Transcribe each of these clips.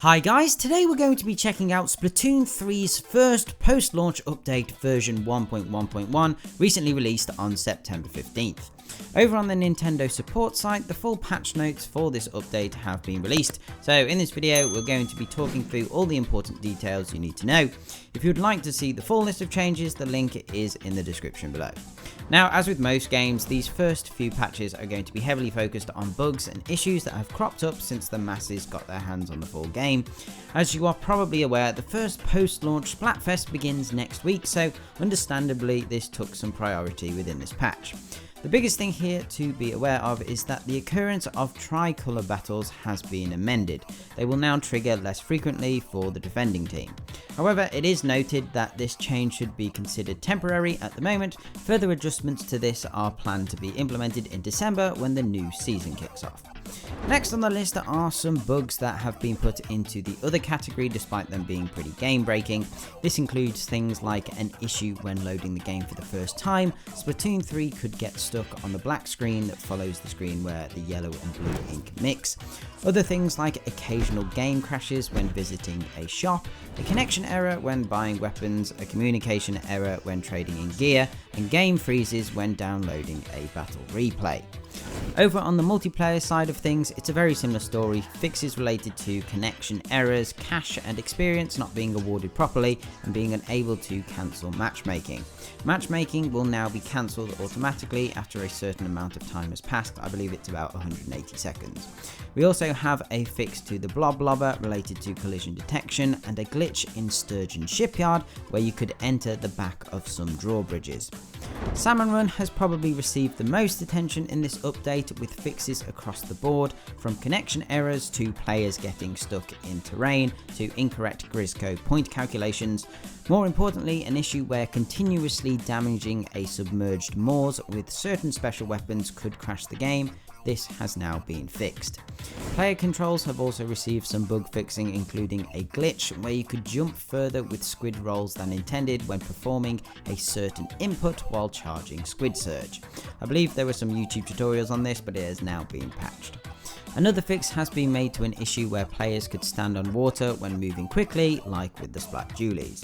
Hi guys, today we're going to be checking out Splatoon 3's first post-launch update version 1.1.1 recently released on September 15th. Over on the Nintendo support site, the full patch notes for this update have been released, so in this video we're going to be talking through all the important details you need to know. If you would like to see the full list of changes, the link is in the description below. Now, as with most games, these first few patches are going to be heavily focused on bugs and issues that have cropped up since the masses got their hands on the full game. As you are probably aware, the first post-launch Splatfest begins next week, so understandably this took some priority within this patch. The biggest thing here to be aware of is that the occurrence of tricolour battles has been amended. They will now trigger less frequently for the defending team. However, it is noted that this change should be considered temporary at the moment. Further adjustments to this are planned to be implemented in December when the new season kicks off. Next on the list are some bugs that have been put into the other category despite them being pretty game breaking. This includes things like an issue when loading the game for the first time. Splatoon 3 could get stuck on the black screen that follows the screen where the yellow and blue ink mix. Other things like occasional game crashes when visiting a shop, a connection error when buying weapons, a communication error when trading in gear, and game freezes when downloading a battle replay. Over on the multiplayer side of things, it's a very similar story. Fixes related to connection errors, cache and experience not being awarded properly, and being unable to cancel matchmaking. Matchmaking will now be cancelled automatically after a certain amount of time has passed. I believe it's about 180 seconds. We also have a fix to the blob blobber related to collision detection, and a glitch in Sturgeon Shipyard where you could enter the back of some drawbridges. Salmon Run has probably received the most attention in this update, with fixes across the board, from connection errors to players getting stuck in terrain to incorrect Grisco point calculations. More importantly, an issue where continuously damaging a submerged moors with certain special weapons could crash the game. This has now been fixed. Player controls have also received some bug fixing, including a glitch where you could jump further with squid rolls than intended when performing a certain input while charging Squid Surge. I believe there were some YouTube tutorials on this, but it has now been patched. Another fix has been made to an issue where players could stand on water when moving quickly, like with the Splat Julies.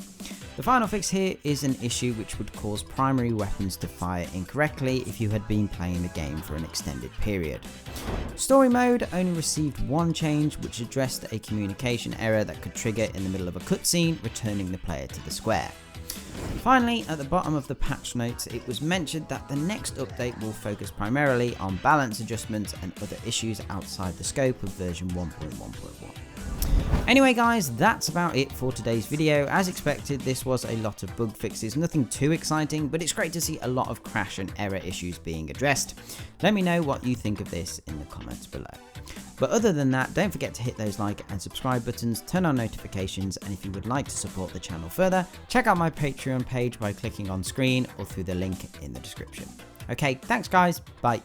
The final fix here is an issue which would cause primary weapons to fire incorrectly if you had been playing the game for an extended period. Story mode only received one change, which addressed a communication error that could trigger in the middle of a cutscene, returning the player to the square. Finally, at the bottom of the patch notes, it was mentioned that the next update will focus primarily on balance adjustments and other issues outside the scope of version 1.1.1. Anyway guys, that's about it for today's video. As expected, this was a lot of bug fixes, nothing too exciting, but it's great to see a lot of crash and error issues being addressed. Let me know what you think of this in the comments below. But other than that, don't forget to hit those like and subscribe buttons, turn on notifications, and if you would like to support the channel further, check out my Patreon page by clicking on screen or through the link in the description. Okay, thanks guys, bye.